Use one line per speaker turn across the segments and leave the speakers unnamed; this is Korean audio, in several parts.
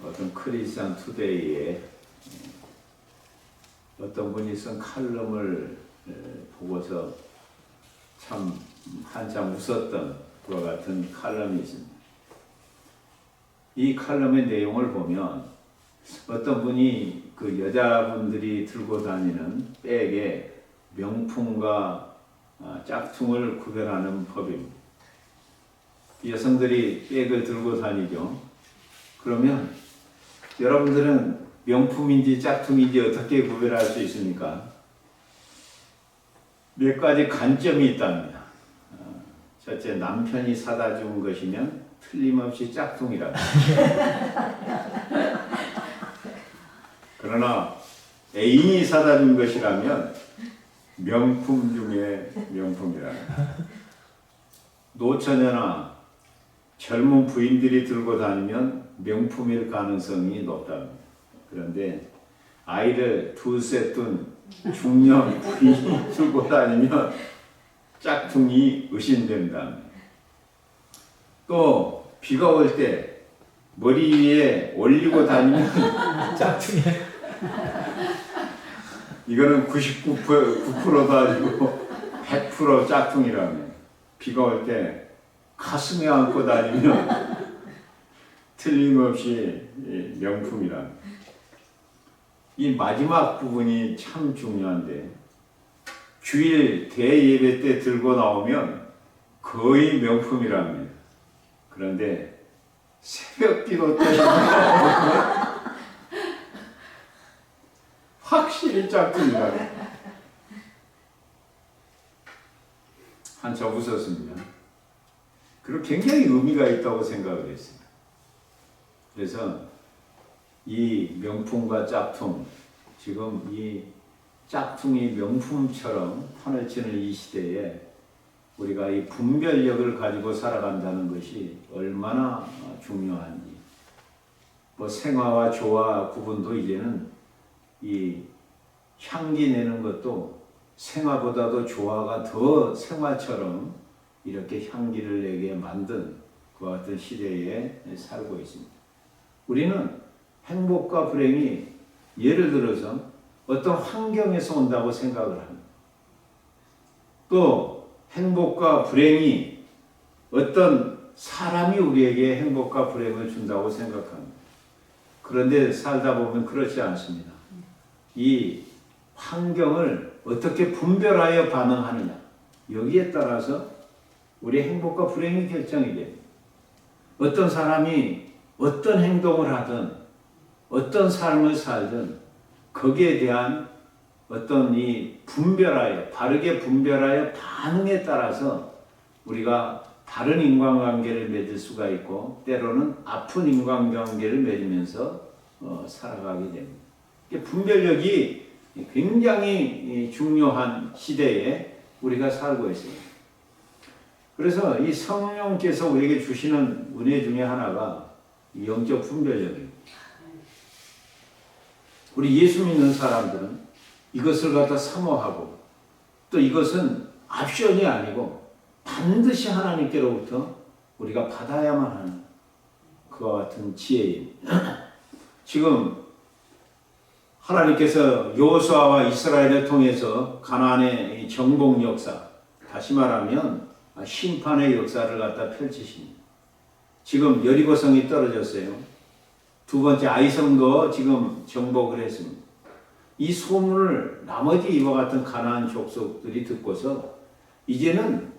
어떤 크리스천 투데이에 어떤 분이 쓴 칼럼을 보고서 참 한참 웃었던 그와 같은 칼럼이 있습니다. 이 칼럼의 내용을 보면 어떤 분이 그 여자분들이 들고 다니는 백에 명품과 짝퉁을 구별하는 법입니다. 여성들이 백을 들고 다니죠. 그러면 여러분들은 명품인지 짝퉁인지 어떻게 구별할 수 있습니까? 몇 가지 관점이 있답니다. 첫째, 남편이 사다 준 것이면 틀림없이 짝퉁이라고. 그러나 애인이 사다 준 것이라면 명품 중에 명품이라고. 노처녀나 젊은 부인들이 들고 다니면 명품일 가능성이 높답니다. 그런데 아이를 둘셋 둔 중년 부인이 들고 다니면 짝퉁이 의심된다. 또 비가 올 때 머리 위에 올리고 다니면
짝퉁이야.
이거는 99%도 아니고 100% 짝퉁이라면 비가 올 때 가슴에 안고 다니면 틀림없이 명품이라. 이 마지막 부분이 참 중요한데 주일 대예배 때 들고 나오면 거의 명품이랍니다. 그런데 새벽 기도 때 확실히 짝퉁이라고. 한참 웃었습니다. 그리고 굉장히 의미가 있다고 생각을 했어요. 그래서 이 명품과 짝퉁, 지금 이 짝퉁이 명품처럼 판을 치는 이 시대에 우리가 이 분별력을 가지고 살아간다는 것이 얼마나 중요한지. 뭐 생화와 조화 구분도 이제는 이 향기 내는 것도 생화보다도 조화가 더 생화처럼 이렇게 향기를 내게 만든 그와 같은 시대에 살고 있습니다. 우리는 행복과 불행이 예를 들어서 어떤 환경에서 온다고 생각을 합니다. 또 행복과 불행이 어떤 사람이 우리에게 행복과 불행을 준다고 생각합니다. 그런데 살다 보면 그렇지 않습니다. 이 환경을 어떻게 분별하여 반응하느냐, 여기에 따라서 우리의 행복과 불행이 결정이 됩니다. 어떤 사람이 어떤 행동을 하든 어떤 삶을 살든 거기에 대한 어떤 이 분별하여, 바르게 분별하여 반응에 따라서 우리가 다른 인간관계를 맺을 수가 있고 때로는 아픈 인간관계를 맺으면서 살아가게 됩니다. 분별력이 굉장히 중요한 시대에 우리가 살고 있습니다. 그래서 이 성령께서 우리에게 주시는 은혜 중에 하나가 영적 분별력입니다. 우리 예수 믿는 사람들은 이것을 갖다 사모하고 또 이것은 옵션이 아니고 반드시 하나님께로부터 우리가 받아야만 하는 그와 같은 지혜입니다. 지금 하나님께서 여호수아와 이스라엘을 통해서 가나안의 정복 역사, 다시 말하면 심판의 역사를 갖다 펼치십니다. 지금 여리고성이 떨어졌어요. 두 번째 아이성도 지금 정복을 했습니다. 이 소문을 나머지 이와 같은 가나안 족속들이 듣고서 이제는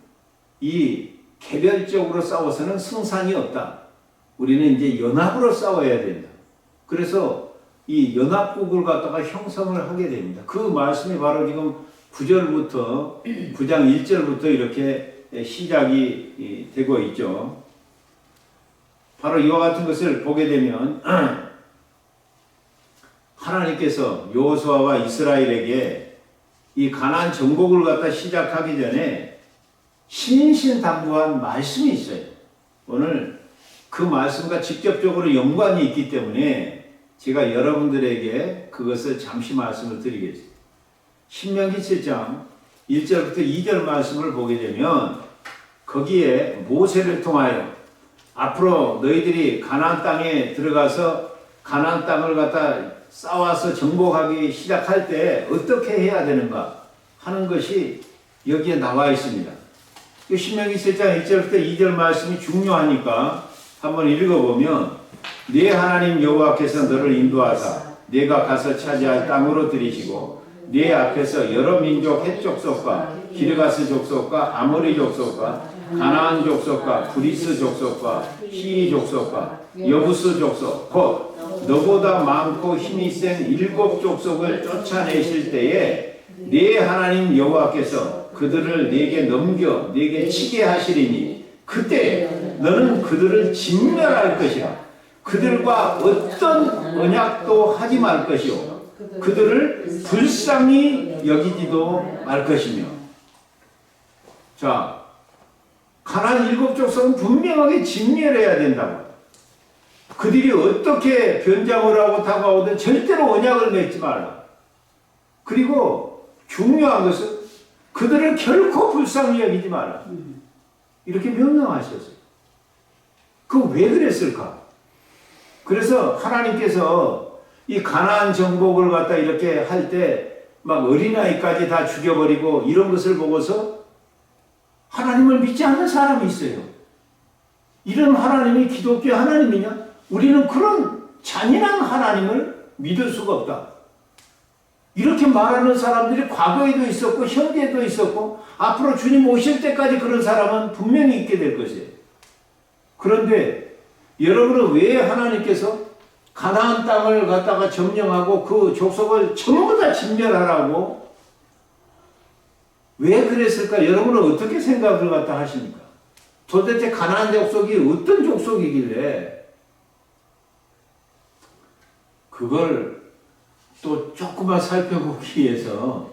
이 개별적으로 싸워서는 승산이 없다. 우리는 이제 연합으로 싸워야 된다. 그래서 이 연합국을 갖다가 형성을 하게 됩니다. 그 말씀이 바로 지금 9절부터 9장 1절부터 이렇게 시작이 되고 있죠. 바로 이와 같은 것을 보게 되면 하나님께서 여호수아와 이스라엘에게 이 가나안 정복을 갖다 시작하기 전에 신신당부한 말씀이 있어요. 오늘 그 말씀과 직접적으로 연관이 있기 때문에 제가 여러분들에게 그것을 잠시 말씀을 드리겠습니다. 신명기 7장 1절부터 2절 말씀을 보게 되면 거기에 모세를 통하여 앞으로 너희들이 가나안 땅에 들어가서 가나안 땅을 갖다 싸워서 정복하기 시작할 때 어떻게 해야 되는가 하는 것이 여기에 나와 있습니다. 신명기 7장 1절부터 2절 말씀이 중요하니까 한번 읽어보면 네 하나님 여호와께서 너를 인도하사 네가 가서 차지할 땅으로 들이시고 네 앞에서 여러 민족 헷 족속과 기르가스 족속과 아모리 족속과 가나안 족속과 브리스 족속과 히위 족속과 여부스 족속 곧 너보다 많고 힘이 센 7 족속을 쫓아내실 때에 네 하나님 여호와께서 그들을 네게 넘겨 네게 치게 하시리니 그때 너는 그들을 진멸할 것이라. 그들과 어떤 언약도 하지 말 것이요 그들을 불쌍히 여기지도 말 것이며. 자, 가나안 7 족속은 분명하게 진멸해야 된다고. 그들이 어떻게 변장을 하고 다가오든 절대로 언약을 맺지 말라. 그리고 중요한 것은 그들을 결코 불쌍히 여기지 말라. 이렇게 명령하셨어요. 그 왜 그랬을까? 그래서 하나님께서 이 가나안 정복을 갖다 이렇게 할 때 막 어린아이까지 다 죽여버리고 이런 것을 보고서 하나님을 믿지 않는 사람이 있어요. 이런 하나님이 기독교 하나님이냐? 우리는 그런 잔인한 하나님을 믿을 수가 없다. 이렇게 말하는 사람들이 과거에도 있었고 현재에도 있었고 앞으로 주님 오실 때까지 그런 사람은 분명히 있게 될 것이에요. 그런데 여러분은 왜 하나님께서 가나안 땅을 갖다가 점령하고 그 족속을 전부 다 진멸하라고 왜 그랬을까? 여러분은 어떻게 생각을 갖다 하십니까? 도대체 가나안 족속이 어떤 족속이길래 그걸 또 조금만 살펴보기 위해서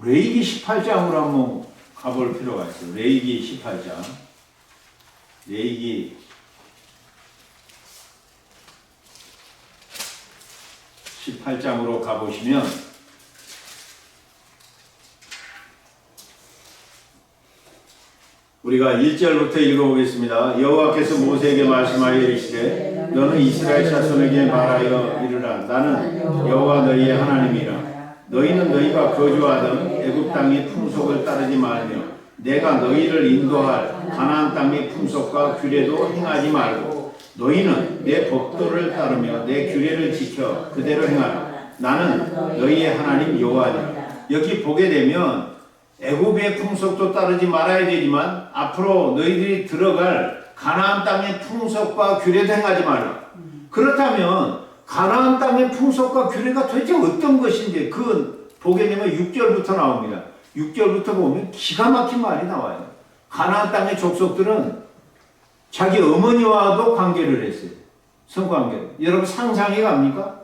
레위기 18장으로 한번 가볼 필요가 있어요. 레위기 18장. 레위기 18장으로 가보시면 우리가 1절부터 읽어보겠습니다. 여호와께서 모세에게 말씀하여 이르시되 너는 이스라엘 자손에게 말하여 이르라. 나는 여호와 너희의 하나님이라. 너희는 너희가 거주하던 애굽 땅의 풍속을 따르지 말며 내가 너희를 인도할 가나안 땅의 풍속과 규례도 행하지 말고 너희는 내 법도를 따르며 내 규례를 지켜 그대로 행하라. 나는 너희의 하나님 여호와니라. 여기 보게 되면 애굽의 풍속도 따르지 말아야 되지만 앞으로 너희들이 들어갈 가나안 땅의 풍속과 규례도 행하지 말라. 그렇다면 가나안 땅의 풍속과 규례가 도대체 어떤 것인지 그 보게 되면 6절부터 나옵니다. 6절부터 보면 기가 막힌 말이 나와요. 가나안 땅의 족속들은 자기 어머니와도 관계를 했어요. 성관계를. 여러분 상상이 갑니까?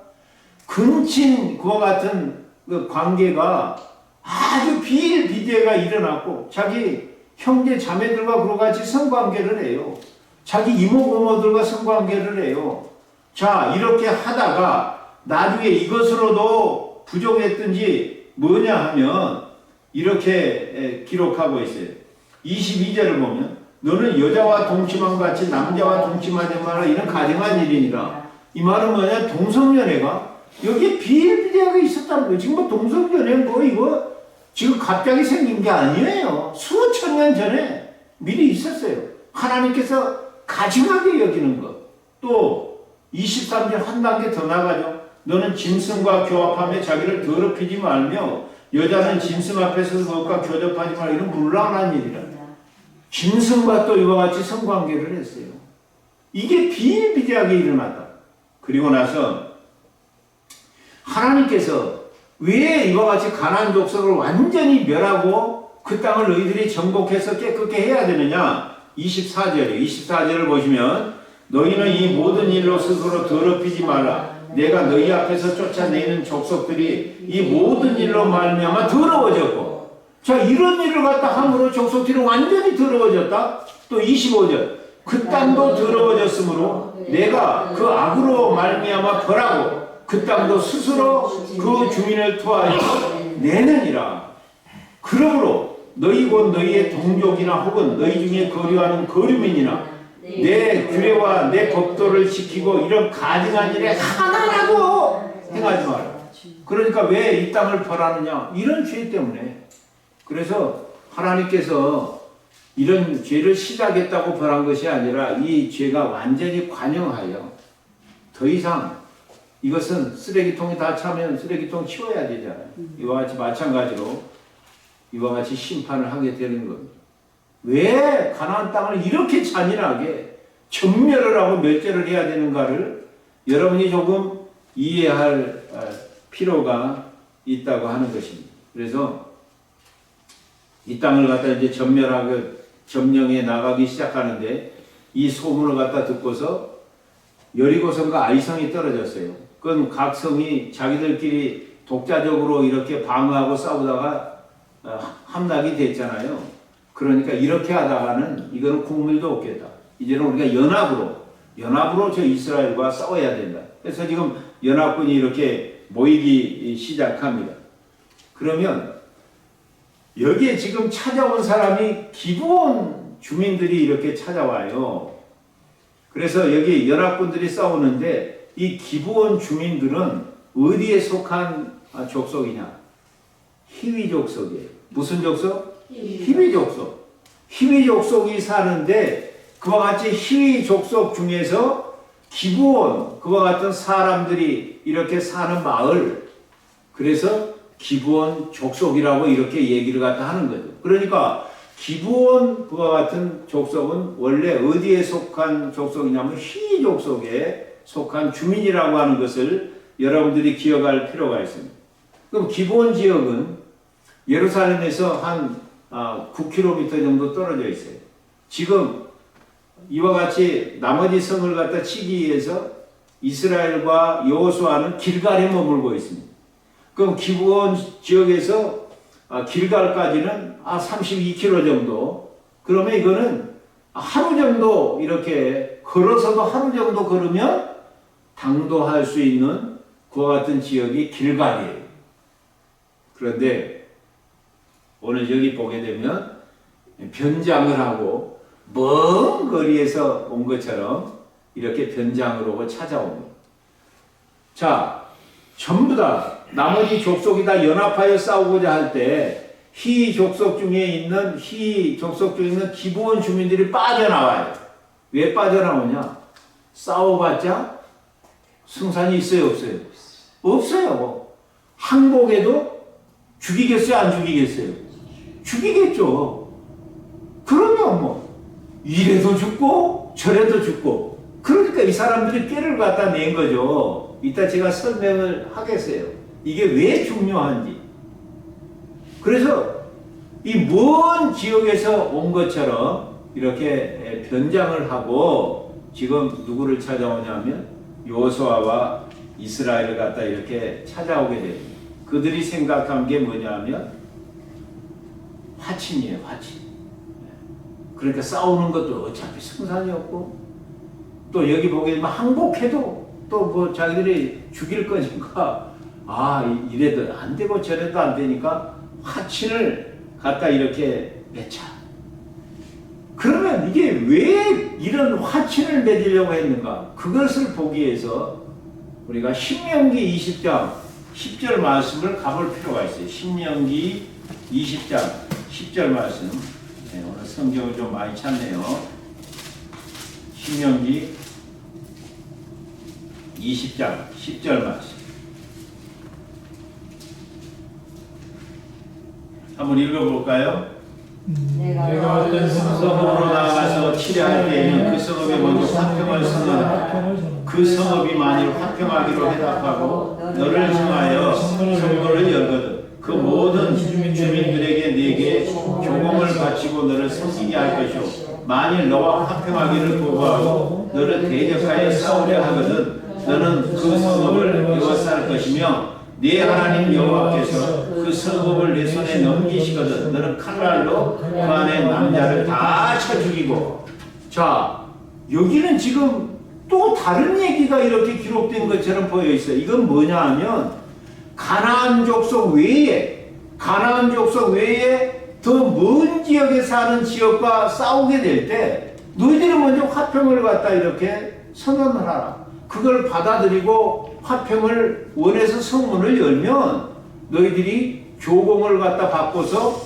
근친 그와 같은 그 관계가 아주 비일비재가 일어났고 자기 형제 자매들과 그와 같이 성관계를 해요. 자기 이모 고모들과 성관계를 해요. 자, 이렇게 하다가 나중에 이것으로도 부족했든지 뭐냐 하면 이렇게 기록하고 있어요. 22절을 보면 너는 여자와 동침함 같이 남자와 동침하지 마라. 이런 가증한 일이니라. 이 말은 뭐냐? 동성연애가 여기에 비일비재하게 있었다는 거예요. 지금 뭐 동성연애 뭐 이거 지금 갑자기 생긴 게 아니에요. 수천 년 전에 미리 있었어요. 하나님께서 가증하게 여기는 것. 또 23절 한 단계 더 나가죠. 너는 짐승과 교합하며 자기를 더럽히지 말며 여자는 짐승 앞에서 그것과 교접하지 말라. 이런 문란한 일이라. 짐승과 또 이와 같이 성관계를 했어요. 이게 비일비재하게 일어났다. 그리고 나서 하나님께서 왜 이와 같이 가나안 족속을 완전히 멸하고 그 땅을 너희들이 정복해서 깨끗게 해야 되느냐? 24절을 보시면 너희는 이 모든 일로 스스로 더럽히지 말라. 내가 너희 앞에서 쫓아내는 족속들이 이 모든 일로 말미암아 더러워졌고. 자, 이런 일을 갖다 함으로 족속들이 완전히 더러워졌다. 또 25절 그 땅도 더러워졌으므로 내가 그 악으로 말미암아 벌하고 그 땅도 스스로 그 주민을 토하여 내느니라. 그러므로 너희 곧 너희의 동족이나 혹은 너희 중에 거류하는 거류민이나 내 규례와 내 법도를 지키고 이런 가증한 일에 하나라도 행하지 마라. 그러니까 왜 이 땅을 벌하느냐? 이런 죄 때문에. 그래서 하나님께서 이런 죄를 시작했다고 벌한 것이 아니라 이 죄가 완전히 관영하여 더 이상 이것은 쓰레기통에 다 차면 쓰레기통 치워야 되잖아요. 이와 같이 마찬가지로 이와 같이 심판을 하게 되는 겁니다. 왜 가나안 땅을 이렇게 잔인하게 전멸을 하고 멸절을 해야 되는가를 여러분이 조금 이해할 필요가 있다고 하는 것입니다. 그래서 이 땅을 갖다 이제 전멸하고 점령해 나가기 시작하는데 이 소문을 갖다 듣고서 여리고성과 아이성이 떨어졌어요. 그건 각 성이 자기들끼리 독자적으로 이렇게 방어하고 싸우다가 함락이 됐잖아요. 그러니까 이렇게 하다가는 이거는 국물도 없겠다. 이제는 우리가 연합으로 저 이스라엘과 싸워야 된다. 그래서 지금 연합군이 이렇게 모이기 시작합니다. 그러면 여기에 지금 찾아온 사람이 기브온 주민들이 이렇게 찾아와요. 그래서 여기 연합군들이 싸우는데 이 기브온 주민들은 어디에 속한 족속이냐? 히위 족속이에요. 무슨 족속? 히위 족속. 히위 족속이 사는데 그와 같이 히위 족속 중에서 기브온, 그와 같은 사람들이 이렇게 사는 마을, 그래서 기브온 족속이라고 이렇게 얘기를 갖다 하는 거죠. 그러니까 기브온 그와 같은 족속은 원래 어디에 속한 족속이냐면 히위 족속에 속한 주민이라고 하는 것을 여러분들이 기억할 필요가 있습니다. 그럼 기브온 지역은 예루살렘에서 한 9km 정도 떨어져 있어요. 지금 이와 같이 나머지 성을 갖다 치기 위해서 이스라엘과 여호수아는 길갈에 머물고 있습니다. 그럼 기브온 지역에서 길갈까지는 32km 정도. 그러면 이거는 하루 정도 이렇게 걸어서도 하루 정도 걸으면 당도할 수 있는 그와 같은 지역이 길갈이에요. 그런데 오늘 여기 보게 되면 변장을 하고 먼 거리에서 온 것처럼 이렇게 변장을 오고 찾아옵니다. 자, 전부 다 나머지 족속이 다 연합하여 싸우고자 할 때 히 족속 중에 있는 기브온 주민들이 빠져나와요. 왜 빠져나오냐? 싸워봤자 승산이 있어요, 없어요? 없어요. 항복해도 죽이겠어요, 안 죽이겠어요? 죽이겠죠. 그러면 뭐 이래도 죽고 저래도 죽고. 그러니까 이 사람들이 꾀를 갖다 낸 거죠. 이따 제가 설명을 하겠어요. 이게 왜 중요한지. 그래서 이 먼 지역에서 온 것처럼 이렇게 변장을 하고 지금 누구를 찾아오냐면 여호수아와 이스라엘을 갖다 이렇게 찾아오게 됩니다. 그들이 생각한 게 뭐냐면 화친이에요, 화친. 그러니까 싸우는 것도 어차피 승산이 없고 또 여기 보게 되면 항복해도 또 뭐 자기들이 죽일 거니까 이래도 안 되고 저래도 안 되니까 화친을 갖다 이렇게 맺자. 그러면 이게 왜 이런 화친을 맺으려고 했는가? 그것을 보기 위해서 우리가 신명기 20장 10절 말씀을 가볼 필요가 있어요. 신명기 20장 10절 말씀. 네, 오늘 성경을 좀 많이 찾네요. 신명기 20장 10절 말씀. 한번 읽어볼까요?
내가 어떤
성읍으로 나가서 치려할 때에는 그 성읍에 먼저 화평을 쓰는 그 성읍이 만일 화평하기로 해답하고 너를 정하여 성문을 열거든 그 모든 주민들에게 네게 조공을 바치고 너를 섬기게 할 것이요 만일 너와 화평하기를 거부하고 너를 대적하여 싸우려 하거든 너는 그 성읍을 에워쌀 것이며 네 하나님 여호와께서 그 성읍을 내 손에 넘기시거든 너는 칼날로 그 안에 남자를 다 쳐 죽이고. 자, 여기는 지금 또 다른 얘기가 이렇게 기록된 것처럼 보여 있어요. 이건 뭐냐 하면 가나안 족속 외에 더 먼 지역에 사는 지역과 싸우게 될 때 너희들이 먼저 화평을 갖다 이렇게 선언을 하라. 그걸 받아들이고 화평을 원해서 성문을 열면 너희들이 조공을 갖다 바꿔서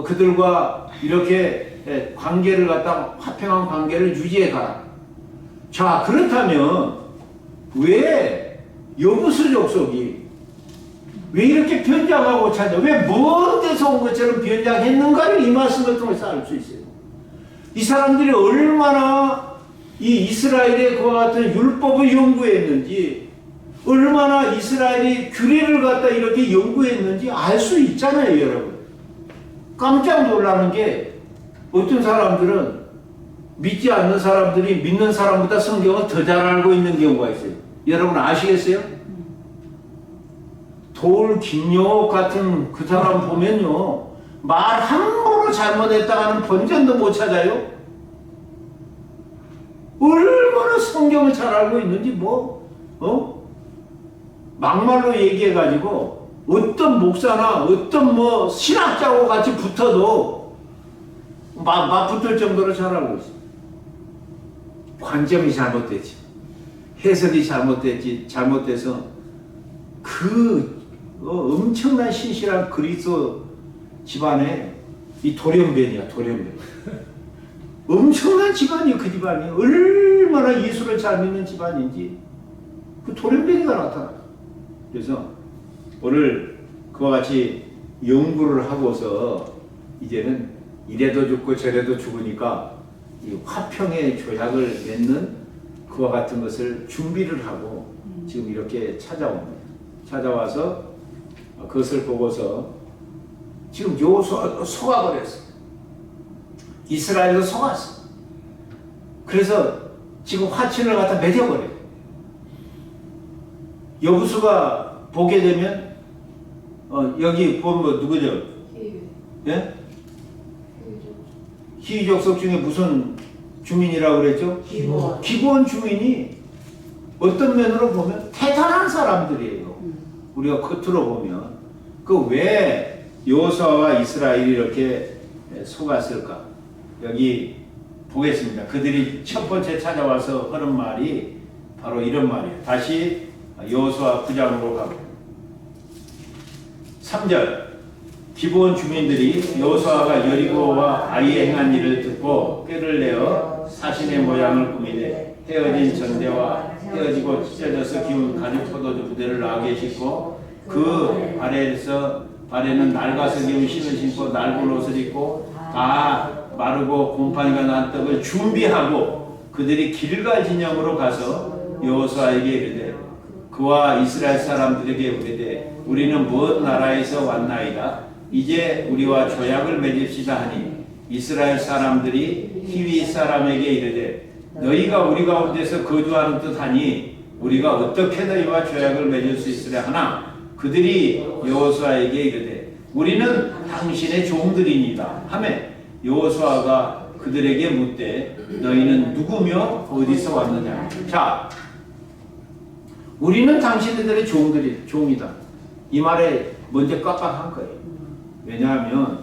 그들과 이렇게 관계를 갖다 화평한 관계를 유지해 가라. 자, 그렇다면 왜 여부수 족속이 왜 이렇게 변장하고 찾아? 왜 먼 데서 온 것처럼 변장했는가를 이 말씀을 통해서 알 수 있어요. 이 사람들이 얼마나 이 이스라엘의 그와 같은 율법을 연구했는지, 얼마나 이스라엘이 규례를 갖다 이렇게 연구했는지 알 수 있잖아요, 여러분. 깜짝 놀라는 게 어떤 사람들은 믿지 않는 사람들이 믿는 사람보다 성경을 더 잘 알고 있는 경우가 있어요. 여러분 아시겠어요? 돌 김용옥 같은 그 사람 보면요, 말 함부로 잘못했다가는 번전도 못 찾아요. 얼마나 성경을 잘 알고 있는지 막말로 얘기해가지고 어떤 목사나 어떤 신학자하고 같이 붙어도 맞붙을 정도로 잘 알고 있어요. 관점이 잘못됐지, 해석이 잘못돼서 엄청난 신실한 그리스도 집안에 이 돌연변이야, 돌연변. 엄청난 집안이에요, 그 집안이. 얼마나 예수를 잘 믿는 집안인지 그 돌연변이가 나타나. 그래서 오늘 그와 같이 연구를 하고서 이제는 이래도 죽고 저래도 죽으니까 이 화평의 조약을 맺는 그와 같은 것을 준비를 하고 지금 이렇게 찾아옵니다. 찾아와서 그것을 보고서 지금 여호수아가 속아버렸어. 이스라엘도 속았어. 그래서 지금 화친을 갖다 맺어버려요. 여호수아가 보게 되면 여기 보면 누구죠? 예? 히위 족속 중에 무슨 주민이라고 그랬죠? 기브온 주민이 어떤 면으로 보면 대단한 사람들이에요. 우리가 겉으로 보면 그 왜 여호수아와 이스라엘이 이렇게 속았을까? 여기 보겠습니다. 그들이 첫 번째 찾아와서 하는 말이 바로 이런 말이에요. 다시 여호수아 9장으로 가고 3절 기브온 주민들이 여호수아가 여리고와 아이에 행한 일을 듣고 꾀를 내어 사신의 모양을 꾸미되 헤어진 전대와 헤어지고 찢어져서 기운 가죽 포도주 부대를 나게 싣고 그 발에는 낡아서 기운 신을 신고 낡은 옷을 입고 다 마르고 곰팡이가 난 떡을 준비하고 그들이 길갈 진영으로 가서 여호수아에게 이르되 그와 이스라엘 사람들에게 이르되 우리는 먼 나라에서 왔나이다. 이제 우리와 조약을 맺읍시다 하니 이스라엘 사람들이 히위 사람에게 이르되 너희가 우리 가운데서 거주하는 듯하니 우리가 어떻게 너희와 조약을 맺을 수 있으랴 하나 그들이 여호수아에게 이르되 우리는 당신의 종들이니이다 하매 여호수아가 그들에게 묻되 너희는 누구며 어디서 왔느냐. 자, 우리는 당신들의 종이다. 이 말에 먼저 깜빡한 거예요. 왜냐하면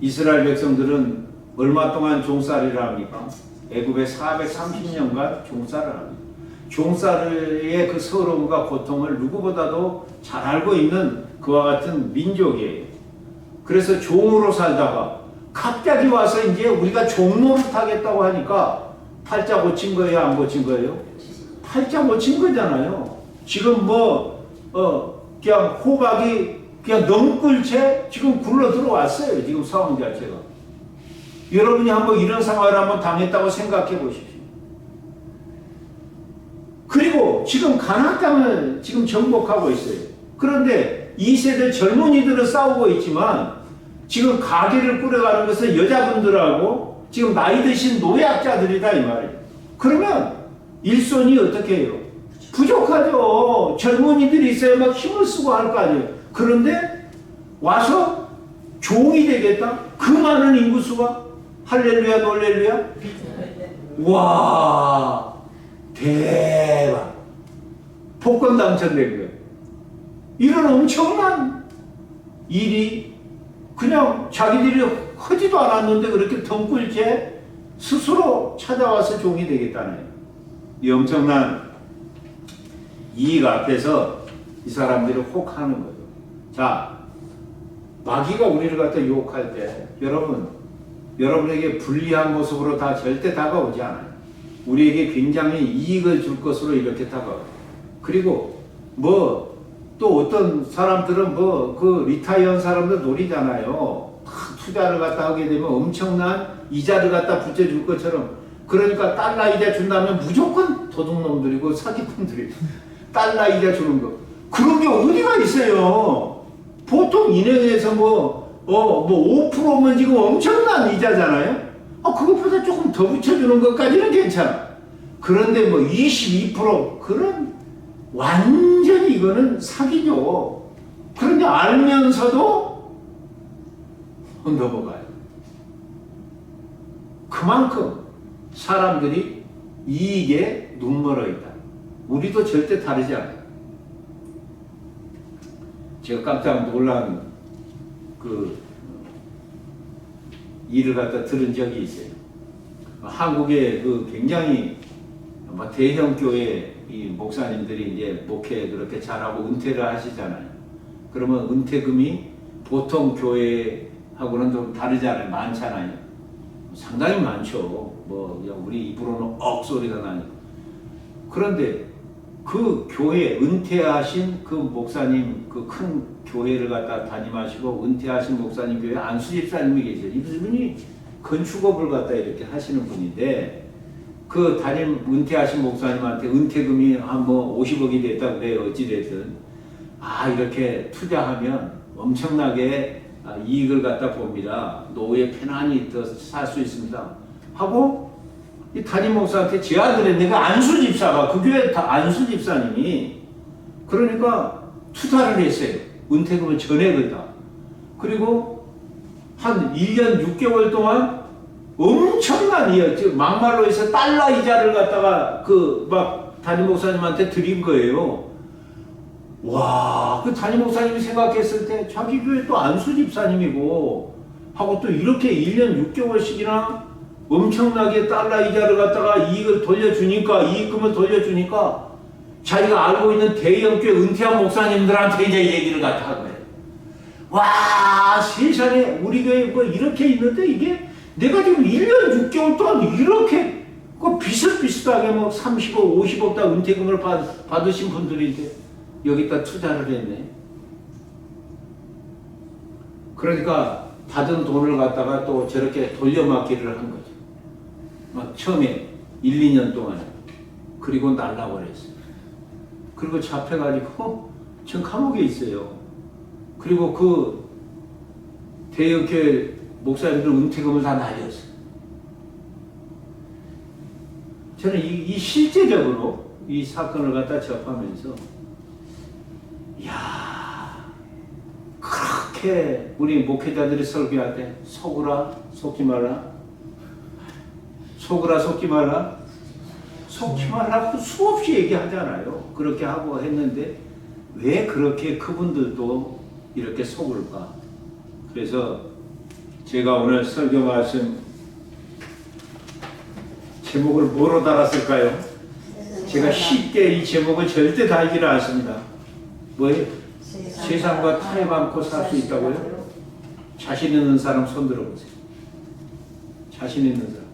이스라엘 백성들은 얼마 동안 종살이를 합니까? 애굽에 430년간 종살을 합니다. 종살이의 그 서러움과 고통을 누구보다도 잘 알고 있는 그와 같은 민족이에요. 그래서 종으로 살다가 갑자기 와서 이제 우리가 종노릇 하겠다고 하니까 팔자 고친 거예요, 안 고친 거예요? 팔자 고친 거잖아요. 지금 그냥 호박이 그냥 넝굴채 지금 굴러 들어왔어요. 지금 상황 자체가. 여러분이 한번 이런 상황을 한번 당했다고 생각해 보십시오. 그리고 지금 가나안 땅을 지금 정복하고 있어요. 그런데 이 세대 젊은이들은 싸우고 있지만 지금 가게를 꾸려가는 것은 여자분들하고 지금 나이 드신 노약자들이다 이 말이에요. 그러면 일손이 어떻게 해요? 부족하죠. 젊은이들이 있어야 막 힘을 쓰고 할 거 아니에요. 그런데 와서 종이 되겠다? 그 많은 인구수가? 할렐루야 놀렐루야? 와 대박. 복권 당첨된 거예요. 이런 엄청난 일이 그냥 자기들이 하지도 않았는데 그렇게 덩굴째 스스로 찾아와서 종이 되겠다는 거예요. 이 엄청난 이익 앞에서 이 사람들이 혹하는 거예요. 자, 마귀가 우리를 갖다 유혹할 때 여러분에게 불리한 모습으로 다 절대 다가오지 않아요. 우리에게 굉장히 이익을 줄 것으로 이렇게 다가와요. 그리고 또 어떤 사람들은 그 리타이어한 사람들 노리잖아요. 투자를 갖다 하게 되면 엄청난 이자를 갖다 붙여줄 것처럼. 그러니까 달러 이자 준다면 무조건 도둑놈들이고 사기꾼들이 달러 이자 주는 거. 그런 게 어디가 있어요. 보통 은행에서 5%면 지금 엄청난 이자잖아요. 그것보다 조금 더 붙여주는 것까지는 괜찮아. 그런데 22% 그런 완전히 이거는 사기죠. 그런데 알면서도 넘어가요. 그만큼 사람들이 이익에 눈멀어 있다. 우리도 절대 다르지 않아요. 제가 깜짝 놀란 그 일을 갖다 들은 적이 있어요. 한국의 그 굉장히 대형 교회 이 목사님들이 이제 목회 그렇게 잘하고 은퇴를 하시잖아요. 그러면 은퇴금이 보통 교회하고는 좀 다르잖아요. 많잖아요. 상당히 많죠. 그냥 우리 입으로는 억소리가 나니까. 그런데 그 교회 은퇴하신 그 목사님 그 큰 교회를 갖다 담임하시고 은퇴하신 목사님 교회 안수 집사님이 계세요. 이분이 건축업을 갖다 이렇게 하시는 분인데 그 은퇴하신 목사님한테 은퇴금이 한 50억이 됐다고 그래요. 어찌됐든 이렇게 투자하면 엄청나게 이익을 갖다 봅니다. 노후에 편안히 더 살 수 있습니다. 하고 이 담임 목사한테 제안을 했는데 그 안수 집사가 그 교회 안수 집사님이 그러니까 투자를 했어요. 은퇴금을 전액을 다. 그리고 한 1년 6개월 동안 엄청난 막말로 해서 달러 이자를 갖다가 담임 목사님한테 드린 거예요. 와, 그 담임 목사님이 생각했을 때 자기 교회 또 안수 집사님이고 하고 또 이렇게 1년 6개월씩이나 엄청나게 달러 이자를 갖다가 이익금을 돌려주니까 자기가 알고 있는 대형교회 은퇴한 목사님들한테 이제 얘기를 갖다 한 거예요. 와, 세상에 우리 교회 이렇게 있는데 이게 내가 지금 1년 6개월 동안 이렇게 비슷비슷하게 30억, 50억 다 은퇴금을 받으신 분들인데 여기다 투자를 했네. 그러니까 받은 돈을 갖다가 또 저렇게 돌려막기를 한 거죠. 처음에 1, 2년 동안. 그리고 날라버렸어요. 그리고 잡혀가지고 지금 감옥에 있어요. 그리고 그 대형교회 목사님들 은퇴금을 다 날렸어요. 저는 이 실제적으로 이 사건을 갖다 접하면서 그렇게 우리 목회자들이 설교할 때 속으라 속지 말라 속지 말라고 수없이 얘기하잖아요. 그렇게 하고 했는데 왜 그렇게 그분들도 이렇게 속을까? 그래서 제가 오늘 설교 말씀 제목을 뭐로 달았을까요? 제가 쉽게 이 제목을 절대 달지를 않습니다. 뭐예요? 세상과 타협 않고 살 수 있다고요? 자신 있는 사람 손 들어보세요. 자신 있는 사람.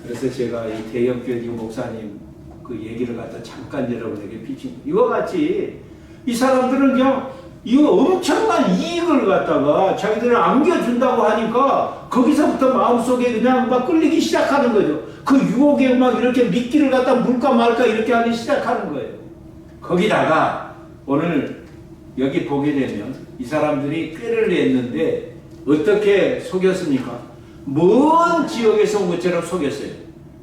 그래서 제가 이 대형교회 목사님 그 얘기를 갖다 잠깐 여러분에게 비친 이와 같이 이 사람들은 그냥 이거 엄청난 이익을 갖다가 자기들을 안겨준다고 하니까 거기서부터 마음속에 그냥 막 끌리기 시작하는 거죠. 그 유혹에 막 이렇게 미끼를 갖다 물까 말까 이렇게 하기 시작하는 거예요. 거기다가 오늘 여기 보게 되면 이 사람들이 꾀를 냈는데 어떻게 속였습니까? 먼 지역에서 온 것처럼 속였어요.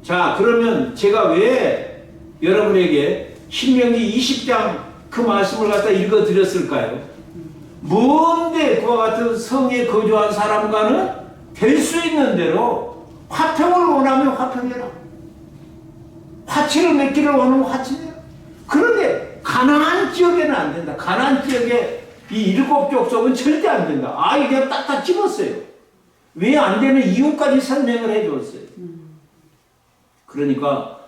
자, 그러면 제가 왜 여러분에게 신명기 20장 그 말씀을 갖다 읽어드렸을까요? 먼데 그와 같은 성에 거주한 사람과는 될 수 있는 대로 화평을 원하면 화평해라. 화치를 맺기를 원하면 화치해라. 그런데 가나안 지역에는 안 된다. 가나안 지역에 이 7 족속은 절대 안 된다. 이게 딱딱 집었어요. 왜 안 되는 이유까지 설명을 해줬어요. 그러니까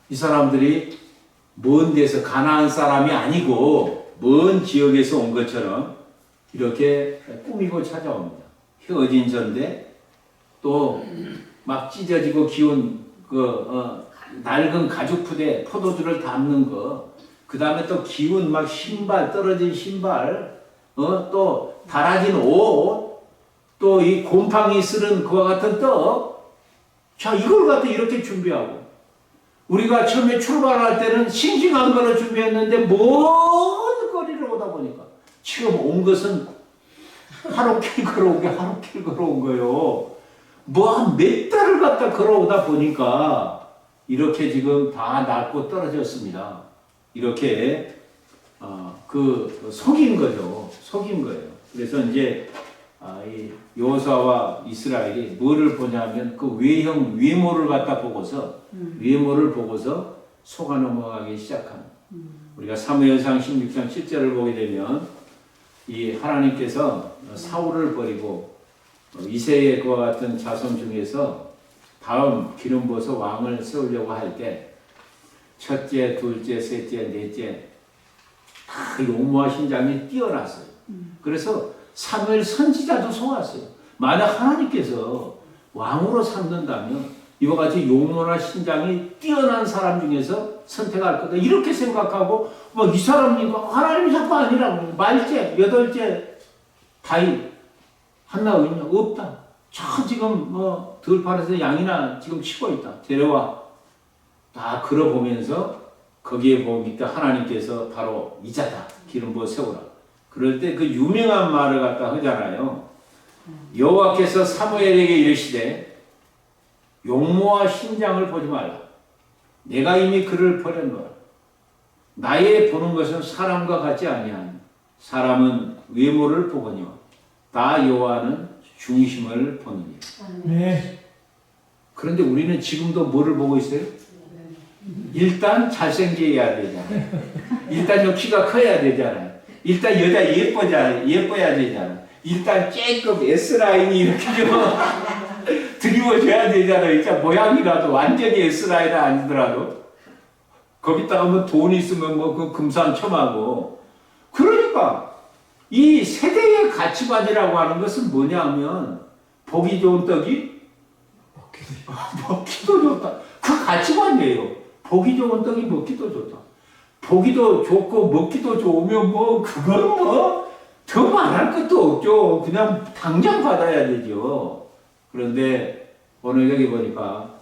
이 사람들이 먼 데서 가나안 사람이 아니고 먼 지역에서 온 것처럼 이렇게 꾸미고 찾아옵니다. 헤어진 전데 또 막 찢어지고 기운 낡은 가죽 푸대 포도주를 담는 거, 그 다음에 또 기운 막 신발 떨어진 신발, 또 달아진 옷, 또 이 곰팡이 쓸은 그와 같은 떡. 자, 이걸 갖다 이렇게 준비하고, 우리가 처음에 출발할 때는 싱싱한 거를 준비했는데 먼 거리를 오다 보니까 지금 온 것은 하루길 걸어온 게 하루길 걸어온 거예요. 뭐 한 몇 달을 갖다 걸어오다 보니까 이렇게 지금 다 낡고 떨어졌습니다. 이렇게 속인 거죠. 속인 거예요. 그래서 이제 이 여호수아와 이스라엘이 뭐를 보냐면 그 외모를 갖다 보고서 외모를 보고서 속아 넘어가기 시작합니다. 우리가 사무엘상 16장 7절을 보게 되면 이 하나님께서 사울을 버리고 이새의 그와 같은 자손 중에서 다음 기름 부어서 왕을 세우려고 할 때 첫째, 둘째, 셋째, 넷째 다 용모와 신장이 뛰어났어요. 그래서 사무엘 선지자도 속았어요. 만약 하나님께서 왕으로 삼는다면 이와 같이 용모나 신장이 뛰어난 사람 중에서 선택할 거다. 이렇게 생각하고 이 사람이니까 하나님이 자꾸 아니라고. 말째, 여덟째 다윗 하나 있냐? 없다. 저 지금 들판에서 양이나 지금 치고 있다. 데려와. 다 걸어보면서 거기에 보니까 하나님께서 바로 이자다. 기름 부어 세우라. 그럴 때 그 유명한 말을 갖다 하잖아요. 여호와께서 사무엘에게 이르시되 용모와 신장을 보지 말라. 내가 이미 그를 버렸노라. 나의 보는 것은 사람과 같지 아니하니 사람은 외모를 보거니와 다 여호와는 중심을 보느니라.
네.
그런데 우리는 지금도 뭐를 보고 있어요? 일단 잘생겨야 되잖아요. 일단 좀 키가 커야 되잖아요. 일단 여자 예뻐야 되잖아요. 일단 조금 S라인이 이렇게 좀 드리워줘야 되잖아요. 진짜 모양이라도 완전히 S라인 아니더라도 거기다가 뭐 돈 있으면 그 금상첨화고. 그러니까 이 세대의 가치관이라고 하는 것은 뭐냐면 보기 좋은 떡이 먹기도 좋다. 그 가치관이에요. 보기 좋은 떡이 먹기도 좋다. 보기도 좋고 먹기도 좋으면 그건 더 말할 것도 없죠. 그냥 당장 받아야 되죠. 그런데 오늘 여기 보니까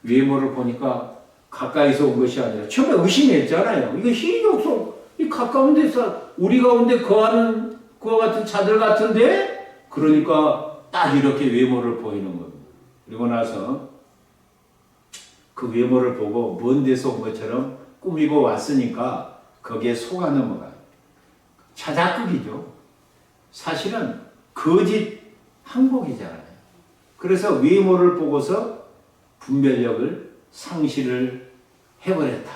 외모를 보니까 가까이서 온 것이 아니라 처음에 의심했잖아요. 이거 희족속 이 가까운 데서 우리 가운데 거하는 그와 같은 자들 같은데, 그러니까 딱 이렇게 외모를 보이는 겁니다. 그리고 나서 그 외모를 보고 먼 데서 온 것처럼 꾸미고 왔으니까 거기에 속아 넘어가요. 자작극이죠. 사실은 거짓 항복이잖아요. 그래서 외모를 보고서 분별력을 상실을 해버렸다.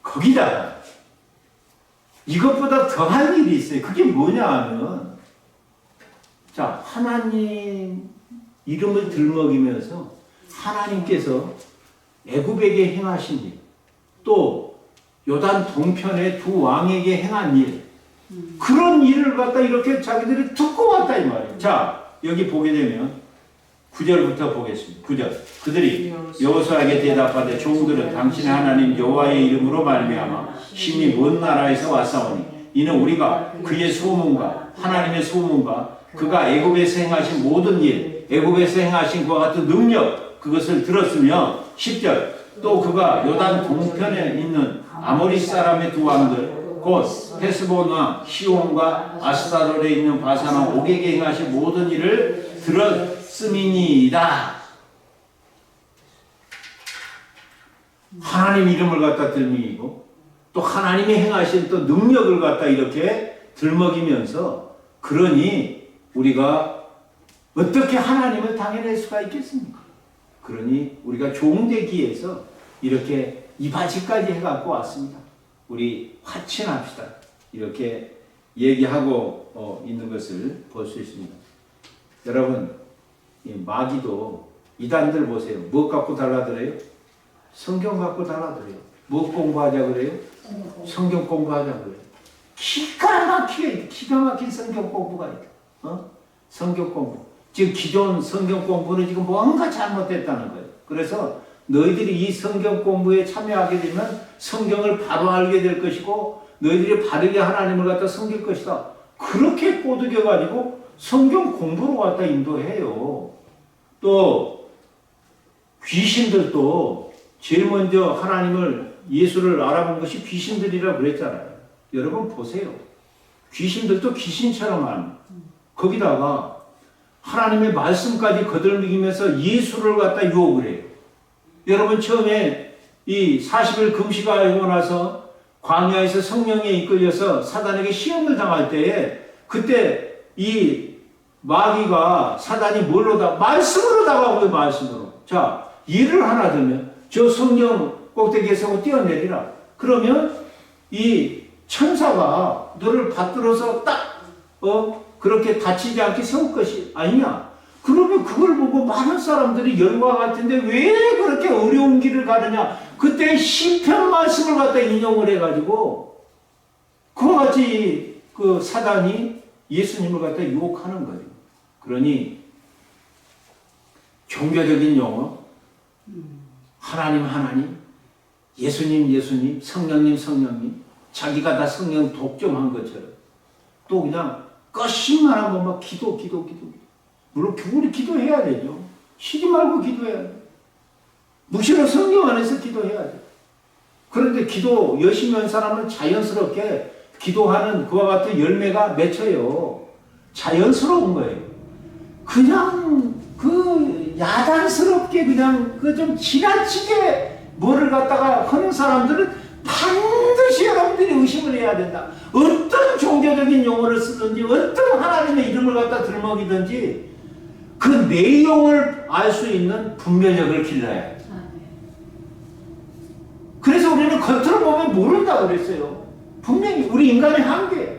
거기다가 이것보다 더한 일이 있어요. 그게 뭐냐 하면, 자, 하나님 이름을 들먹이면서 하나님께서 애굽에게 행하신 일, 또 요단 동편의 두 왕에게 행한 일, 그런 일을 갖다 이렇게 자기들이 듣고 왔다 이 말이에요. 자, 여기 보게 되면 9절부터 보겠습니다. 9절. 그들이 여호수아에게 대답하되 종들은 당신의 하나님 여호와의 이름으로 말미암아 심히 먼 나라에서 왔사오니 이는 우리가 그의 소문과 하나님의 소문과 그가 애굽에서 행하신 모든 일, 애굽에서 행하신 그와 같은 능력, 그것을 들었으며 10절. 또 그가 요단 동편에 있는 아모리 사람의 두 왕들 곧 헤스본과 시온과 아스타롤에 있는 바산과 옥에게 행하신 모든 일을 들었음이니이다. 하나님 이름을 갖다 들먹이고 또 하나님이 행하신 또 능력을 갖다 이렇게 들먹이면서, 그러니 우리가 어떻게 하나님을 당해낼 수가 있겠습니까? 그러니 우리가 종되기에서 이렇게 이바지까지 해갖고 왔습니다. 우리 화친합시다. 이렇게 얘기하고 있는 것을 볼 수 있습니다. 여러분, 이 마귀도 이단들 보세요. 뭐 갖고 달라들어요? 성경 갖고 달라들어요. 뭐 공부하자 그래요? 성경 공부하자 그래요. 기가 막힌 성경 공부가 있다. 성경 공부. 지금 기존 성경 공부는 지금 뭔가 잘못됐다는 거예요. 그래서 너희들이 이 성경 공부에 참여하게 되면 성경을 바로 알게 될 것이고 너희들이 바르게 하나님을 갖다 섬길 것이다. 그렇게 꼬드겨가지고 성경 공부로 갖다 인도해요. 또 귀신들도 제일 먼저 하나님을 예수를 알아본 것이 귀신들이라고 그랬잖아요. 여러분 보세요. 귀신들도 귀신처럼 한 거기다가 하나님의 말씀까지 거들먹이면서 예수를 갖다 유혹을 해요. 여러분 처음에 이 40일 금식하고 나서 광야에서 성령에 이끌려서 사단에게 시험을 당할 때에 그때 이 마귀가 사단이 뭘로 말씀으로 다가오고요. 말씀으로. 자, 예를 하나 들면 저 성령 꼭대기에서 뛰어내리라. 그러면 이 천사가 너를 받들어서 딱 그렇게 다치지 않게 세울 것이 아니냐. 그러면 그걸 보고 많은 사람들이 열과 같은데 왜 그렇게 어려운 길을 가느냐. 그때 시편 말씀을 갖다 인용을 해가지고 그와 같이 그 사단이 예수님을 갖다 유혹하는 거예요. 그러니 종교적인 용어 하나님 예수님 성령님 자기가 다 성령 독점한 것처럼 또 그냥 거짓말한 것만 기도. 물론 우리 기도해야 되죠. 쉬지 말고 기도해야 돼요. 무시로 성령 안에서 기도해야 돼요. 그런데 기도 열심히 한 사람은 자연스럽게 기도하는 그와 같은 열매가 맺혀요. 자연스러운 거예요. 그냥 그 야단스럽게 그냥 그 좀 지나치게 뭐를 갖다가 하는 사람들은 반드시 여러분들이 의심을 해야 된다. 어떤 종교적인 용어를 쓰든지 어떤 하나님의 이름을 갖다 들먹이든지 그 내용을 알 수 있는 분별력을 길러야 해요. 그래서 우리는 겉으로 보면 모른다고 그랬어요. 분명히 우리 인간의 한계예요.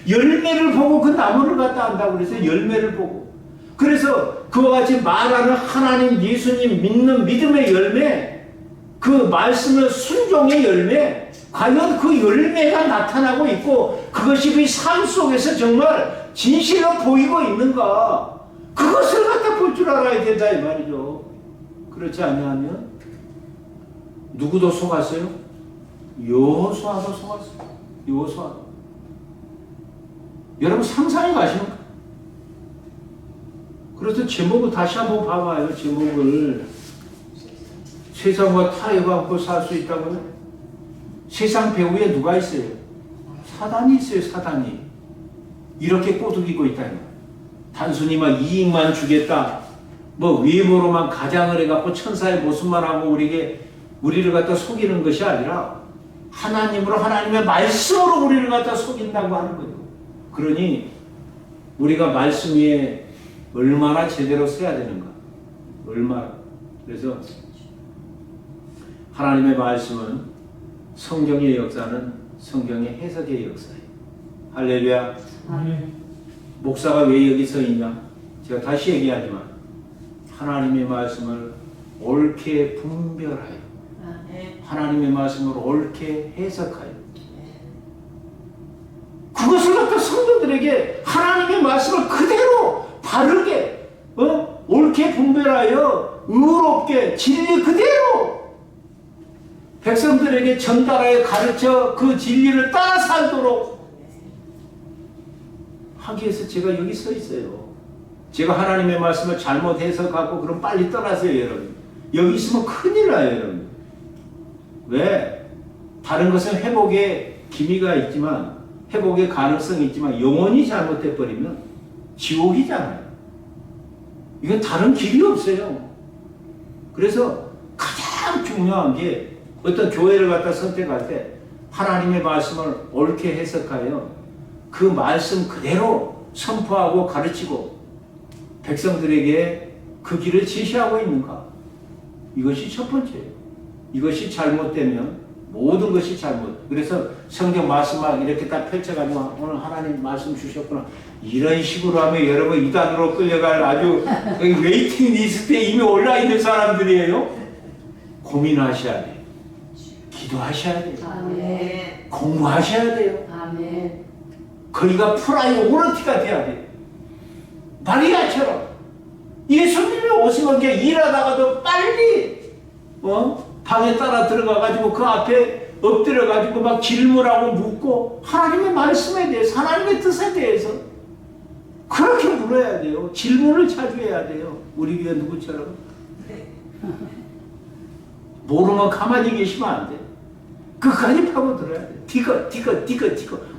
열매를 보고 그 나무를 갖다 안다고 그랬어요. 열매를 보고. 그래서 그와 같이 말하는 하나님, 예수님 믿는 믿음의 열매, 그 말씀의 순종의 열매, 과연 그 열매가 나타나고 있고 그것이 그 삶 속에서 정말 진실로 보이고 있는가, 그것을 갖다 볼 줄 알아야 된다 이 말이죠. 그렇지 않으면 누구도 속았어요? 여호수아도 속았어요. 여호수아도. 여러분 상상해 가십니까? 그래서 제목을 다시 한번 봐봐요. 제목을 세상과 타협하고 않고 살 수 있다고요? 세상 배후에 누가 있어요? 사단이 있어요. 사단이. 이렇게 꼬드기고 있다. 단순히 막 이익만 주겠다. 뭐 외모로만 가장을 해갖고 천사의 모습만 하고 우리를 갖다 속이는 것이 아니라 하나님으로 하나님의 말씀으로 우리를 갖다 속인다고 하는 거예요. 그러니 우리가 말씀 위에 얼마나 제대로 써야 되는가. 얼마나. 그래서 하나님의 말씀은 성경의 역사는 성경의 해석의 역사예요. 할렐루야. 목사가 왜 여기 서 있냐? 제가 다시 얘기하지만 하나님의 말씀을 옳게 분별하여 하나님의 말씀을 옳게 해석하여 그것을 갖다 성도들에게 하나님의 말씀을 그대로 바르게 옳게 분별하여 의롭게 진리 그대로 백성들에게 전달하여 가르쳐 그 진리를 따라 살도록 하기 위해서 제가 여기 서 있어요. 제가 하나님의 말씀을 잘못 해석하고 그럼 빨리 떠나세요 여러분. 여기 있으면 큰일 나요 여러분. 왜? 다른 것은 회복의 기미가 있지만 회복의 가능성이 있지만 영원히 잘못해버리면 지옥이잖아요. 이건 다른 길이 없어요. 그래서 가장 중요한 게 어떤 교회를 갖다 선택할 때 하나님의 말씀을 옳게 해석하여 그 말씀 그대로 선포하고 가르치고 백성들에게 그 길을 제시하고 있는가. 이것이 첫 번째예요. 이것이 잘못되면 모든 것이 잘못. 그래서 성경 말씀 막 이렇게 딱 펼쳐가지고 오늘 하나님 말씀 주셨구나. 이런 식으로 하면 여러분 이단으로 끌려갈 아주 웨이팅 리스트에 이미 올라있는 사람들이에요. 고민하셔야 돼요. 기도하셔야 돼요.
아멘.
공부하셔야 돼요.
아멘.
거기가 프라이오리티가 돼야 돼요. 마리아처럼 예수님이 오시면 그냥 일하다가도 빨리 방에 따라 들어가가지고 그 앞에 엎드려가지고 막 질문하고 묻고 하나님의 말씀에 대해서 하나님의 뜻에 대해서 그렇게 물어야 돼요. 질문을 자주 해야 돼요. 우리 교회 누구처럼 모르면 가만히 계시면 안 돼. 끝까지 파고들어야 돼. 디거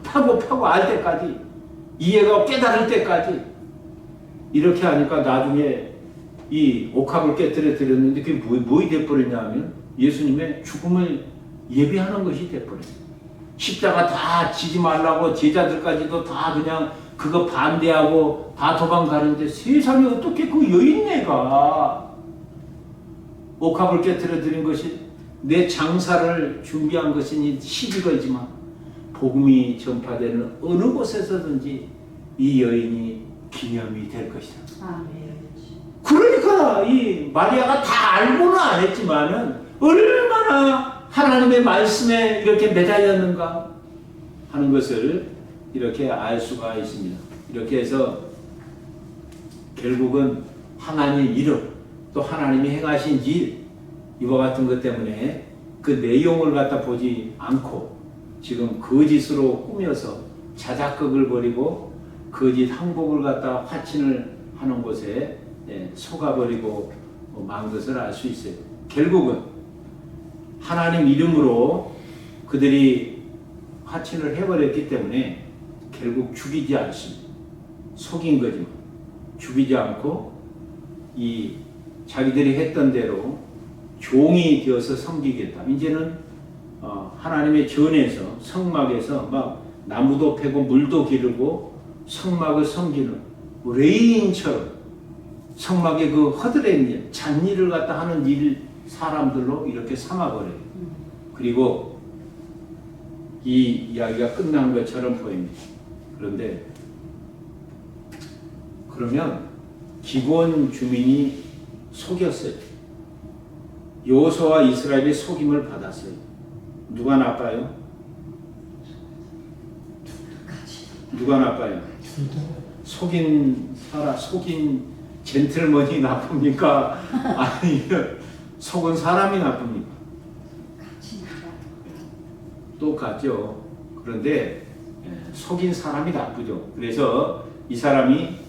파고 알 때까지 이해가 깨달을 때까지 이렇게 하니까 나중에 이 옥합을 깨뜨려 드렸는데 그게 뭐이 돼버렸냐면 예수님의 죽음을 예비하는 것이 돼버렸어요. 십자가 다 지지 말라고 제자들까지도 다 그냥 그거 반대하고 다 도망가는데 세상에 어떻게 그 여인네가 옥합을 깨뜨려 드린 것이 내 장사를 준비한 것이니 시비 걸지만 복음이 전파되는 어느 곳에서든지 이 여인이 기념이 될 것이다.
아멘.
그러니까 이 마리아가 다 알고는 안 했지만은 얼마나 하나님의 말씀에 이렇게 매달렸는가 하는 것을 이렇게 알 수가 있습니다. 이렇게 해서 결국은 하나님 이름 또 하나님이 행하신 일 이와 같은 것 때문에 그 내용을 갖다 보지 않고 지금 거짓으로 꾸며서 자작극을 벌이고 거짓 항복을 갖다 화친을 하는 곳에 속아버리고 만 것을 알 수 있어요. 결국은 하나님 이름으로 그들이 화친을 해버렸기 때문에 결국 죽이지 않습니다. 속인 거지만 죽이지 않고 이 자기들이 했던 대로 종이 되어서 섬기겠다. 이제는 하나님의 전에서 성막에서 막 나무도 패고 물도 기르고 성막을 섬기는 레인처럼 성막의 그 허드렛 일, 잔일을 갖다 하는 일 사람들로 이렇게 삼아버려요. 그리고 이 이야기가 끝난 것처럼 보입니다. 그런데 그러면 기본 주민이 속였어요. 여호수아와 이스라엘이 속임을 받았어요. 누가 나빠요? 누가 나빠요? 속인 젠틀먼이 나쁩니까? 아니면 속은 사람이 나쁩니까? 똑같죠. 그런데 속인 사람이 나쁘죠. 그래서 이 사람이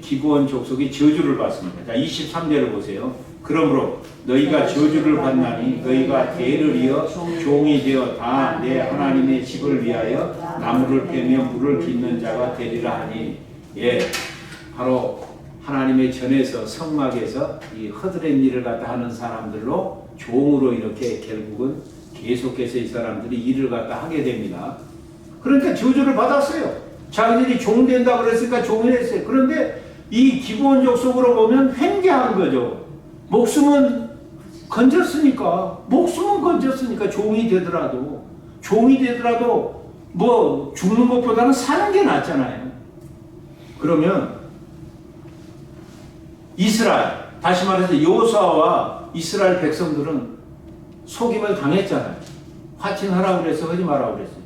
기브온 족속이 저주를 받습니다. 자, 23절을 보세요. 그러므로 너희가 저주를 받나니 너희가 대를 이어 종이 되어 다 내 하나님의 집을 위하여 나무를 패며 물을 깃는 자가 되리라 하니, 바로 하나님의 전에서 성막에서 이 허드렛 일을 갖다 하는 사람들로 종으로 이렇게 결국은 계속해서 이 사람들이 일을 갖다 하게 됩니다. 그러니까 저주를 받았어요. 자기들이 종 된다 그랬으니까 종이 됐어요. 그런데 이 기브온 족속으로 보면 횡재한 거죠. 목숨은 건졌으니까 종이 되더라도 뭐 죽는 것보다는 사는 게 낫잖아요. 그러면 이스라엘, 다시 말해서 여호수아와 이스라엘 백성들은 속임을 당했잖아요. 화친하라고 그래서 하지 말라고 그랬어요.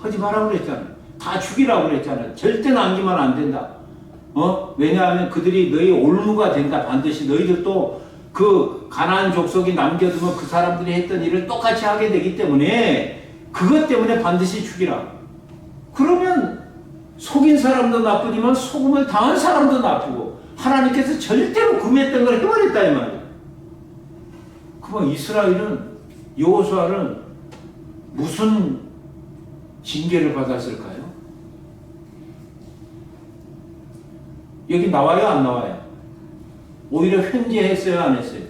하지 말라고 그랬잖아요. 다 죽이라고 그랬잖아요. 절대 남기면 안 된다. 왜냐하면 그들이 너희 올무가 된다. 반드시 너희들도 그 가나안 족속이 남겨두면 그 사람들이 했던 일을 똑같이 하게 되기 때문에 그것 때문에 반드시 죽이라. 그러면 속인 사람도 나쁘지만 속음을 당한 사람도 나쁘고 하나님께서 절대로 금했던 걸 해버렸다 이 말이에요. 그럼 이스라엘은 여호수아는 무슨 징계를 받았을까요? 여기 나와요 안 나와요? 오히려 횡재했어요 안 했어요?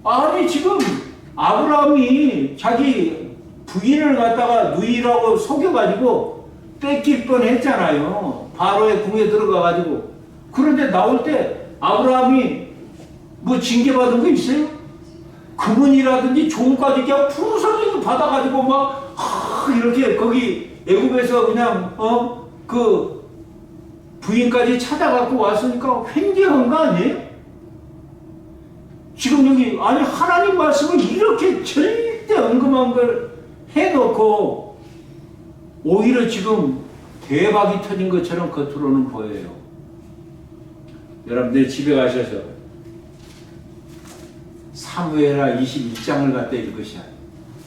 아니 지금 아브라함이 자기 부인을 갖다가 누이라고 속여가지고 뺏길 뻔했잖아요. 바로의 궁에 들어가가지고. 그런데 나올 때 아브라함이 뭐 징계받은 거 있어요? 금은이라든지 종까지 그냥 풍성히 받아가지고 막 이렇게 거기 애굽에서 그냥 그 부인까지 찾아갖고 왔으니까 횡재한 거 아니에요? 지금 여기 아니 하나님 말씀을 이렇게 절대 언급한 걸 해놓고 오히려 지금 대박이 터진 것처럼 겉으로는 보여요. 여러분들 집에 가셔서 사무엘하 21장을 갖다 읽으셔야 돼요.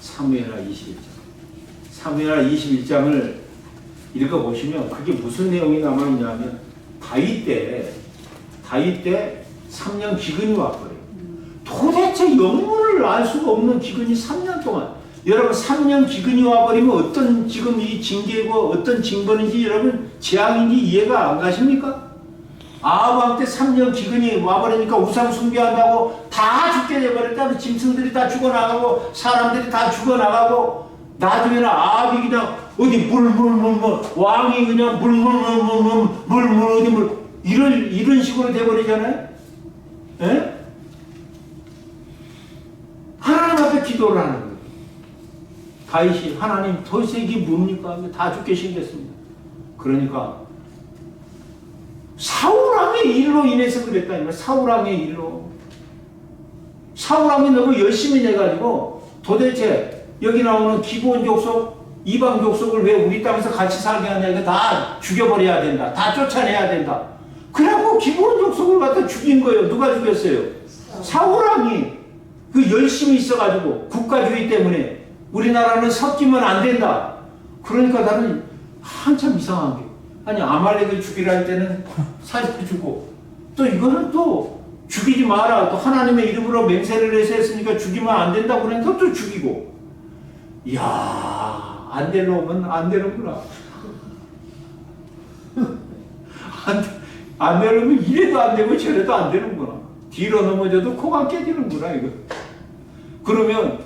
사무엘하 21장. 사무엘하 21장을 읽어보시면 그게 무슨 내용이 남아있냐면 다윗 때 3년 기근이 왔거든요. 도대체 영문을 알 수가 없는 기근이 3년 동안. 여러분 3년 기근이 와버리면 어떤 지금 이 징계고 어떤 징벌인지 여러분 재앙인지 이해가 안 가십니까? 아합 왕 때 3년 기근이 와버리니까 우상 숭배한다고 다 죽게 돼버렸다. 짐승들이 다 죽어나가고 사람들이 다 죽어나가고 나중에는 아합이 그냥 어디 왕이 그냥 어디 이런 식으로 돼버리잖아요. 에? 하나님 앞에 기도를 하는 거예요. 다윗이 하나님 도대체 이게 뭡니까? 다 죽게 생겼습니다. 그러니까 사울왕의 일로 인해서 그랬다니까. 사울왕의 일로. 사울왕이 너무 열심히 내가지고 도대체 여기 나오는 기브온 족속, 이방 족속을 왜 우리 땅에서 같이 살게 하냐. 이거 다 죽여버려야 된다. 다 쫓아내야 된다. 그래갖고 기브온 족속을 갖다 죽인 거예요. 누가 죽였어요? 사울왕이 그 열심히 있어가지고 국가주의 때문에 우리나라는 섞이면 안 된다. 그러니까 나는 한참 이상한 게 아니 아말렉을 죽이라 할 때는 살려주고 또 이거는 또 죽이지 마라. 또 하나님의 이름으로 맹세를 해서 했으니까 죽이면 안 된다고 그러니까 또 죽이고. 이야 안 될 놈은 안 되는구나. 안 되려면 이래도 안 되고 저래도 안 되는구나. 뒤로 넘어져도 코가 깨지는구나 이거. 그러면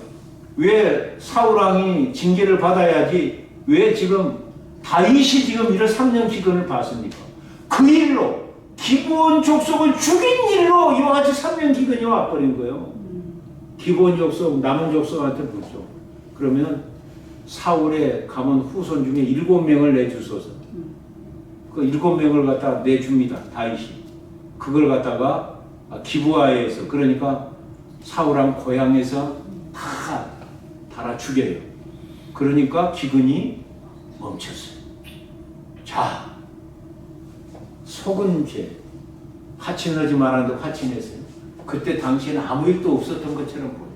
왜 사울왕이 징계를 받아야지 왜 지금 다윗이 지금 이런 3년 기근을 받습니까? 그 일로 기브온 족속을 죽인 일로 이와 같이 3년 기근이 와버린 거예요. 기브온 족속 남은 족속한테 묻죠. 그러면 사울의 가문 후손 중에 7명을 내주소서. 그 7명을 갖다 내줍니다. 다윗이. 그걸 갖다가 기브아에서 그러니까 사울왕 고향에서 다 달아 죽여요. 그러니까 기근이 멈췄어요. 자, 속은 죄, 화친하지 말았는데 화친했어요. 그때 당시에는 아무 일도 없었던 것처럼 보여요.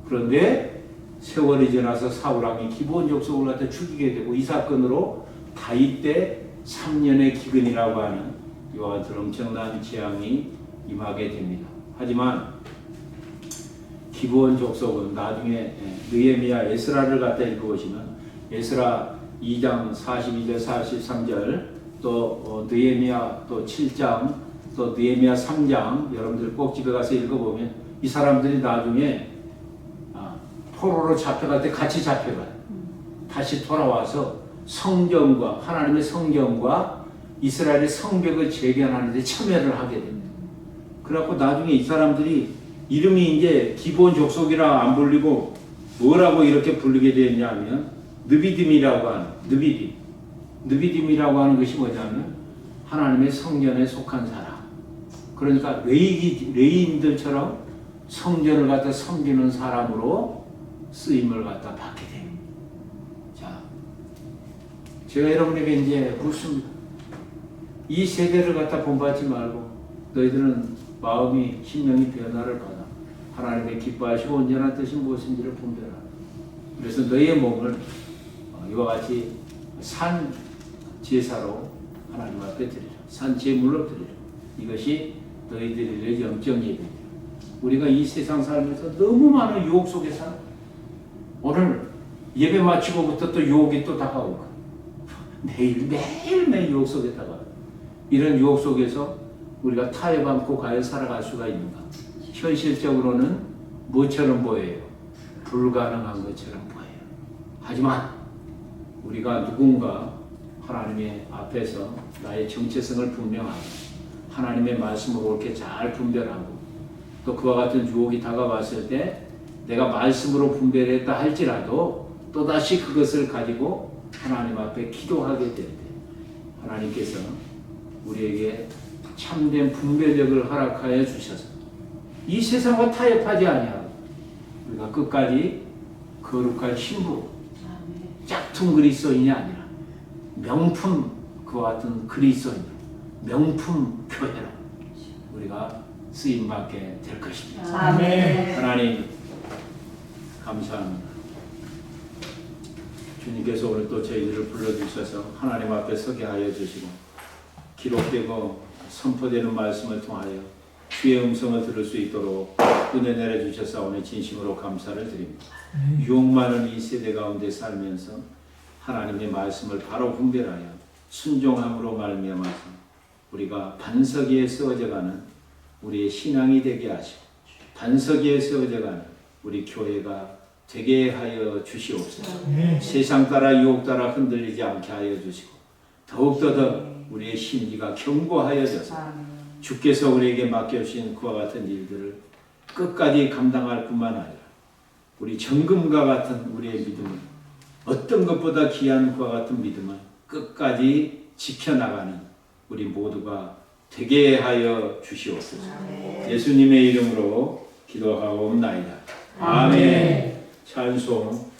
그런데 세월이 지나서 사울왕이 기브온 족속을 갖다 죽이게 되고 이 사건으로 다윗 때 3년의 기근이라고 하는 이와 같은 엄청난 재앙이 임하게 됩니다. 하지만 기브온 족속은 나중에 느헤미야 에스라를 갖다 읽어보시면 에스라 2장 42절 43절 또 느헤미야 또 7장 또 느헤미야 3장 여러분들 꼭 집에 가서 읽어보면 이 사람들이 나중에 포로로 잡혀갈 때 같이 잡혀가요. 다시 돌아와서 성경과 하나님의 성경과 이스라엘의 성벽을 재건하는 데 참여를 하게 됩니다. 그래갖고 나중에 이 사람들이 이름이 이제 기브온 족속이라 안 불리고 뭐라고 이렇게 불리게 되었냐면 느비딤이라고 하는 느비딤이라고 하는 것이 뭐냐면 하나님의 성전에 속한 사람. 그러니까 레위인들처럼 성전을 갖다 섬기는 사람으로 쓰임을 갖다 받게 됩니다. 자, 제가 여러분에게 이제 묻습니다. 이 세대를 갖다 본받지 말고 너희들은 마음이 심령이 변화를 받아 하나님의 기뻐하시고 온전한 뜻이 무엇인지를 분별하라. 그래서 너희의 몸을 이와 같이 산 제사로 하나님 앞에 드리라. 산 제물로 드리라. 이것이 너희들의 영적 예배입니다. 우리가 이 세상 살면서 너무 많은 유혹 속에 살아. 오늘 예배 마치고부터 또 유혹이 또 다가올 거야. 매일매일 유혹 속에 다가와. 이런 유혹 속에서 우리가 타협 않고 과연 살아갈 수가 있는가? 현실적으로는 뭐처럼 보여요? 불가능한 것처럼 보여요. 하지만 우리가 누군가 하나님의 앞에서 나의 정체성을 분명하고 하나님의 말씀을 옳게 잘 분별하고 또 그와 같은 유혹이 다가왔을 때 내가 말씀으로 분별했다 할지라도 또다시 그것을 가지고 하나님 앞에 기도하게 될 때 하나님께서 우리에게 참된 분별력을 허락하여 주셔서 이 세상과 타협하지 아니하고 우리가 끝까지 거룩한 신부 짝퉁 그리스도인이 아니라 명품 그와 같은 그리스도인 명품 교회로 우리가 쓰임받게 될 것입니다.
아멘.
하나님 감사합니다. 주님께서 오늘 또 저희들을 불러주셔서 하나님 앞에 서게 하여 주시고 기록되고 선포되는 말씀을 통하여 주의 음성을 들을 수 있도록 은혜 내려주셔서 오늘 진심으로 감사를 드립니다. 유혹 많은 이 세대 가운데 살면서 하나님의 말씀을 바로 분별하여 순종함으로 말미암아서 우리가 반석 위에 세워져가는 우리의 신앙이 되게 하시고 반석 위에 세워져가는 우리 교회가 되게 하여 주시옵소서. 세상 따라 유혹 따라 흔들리지 않게 하여 주시고 더욱더 더 우리의 심지가 견고하여져서 주께서 우리에게 맡겨주신 그와 같은 일들을 끝까지 감당할 뿐만 아니라 우리 정금과 같은 우리의 믿음은 어떤 것보다 귀한 그와 같은 믿음은 끝까지 지켜나가는 우리 모두가 되게 하여 주시옵소서. 예수님의 이름으로 기도하옵나이다. 아멘. 찬송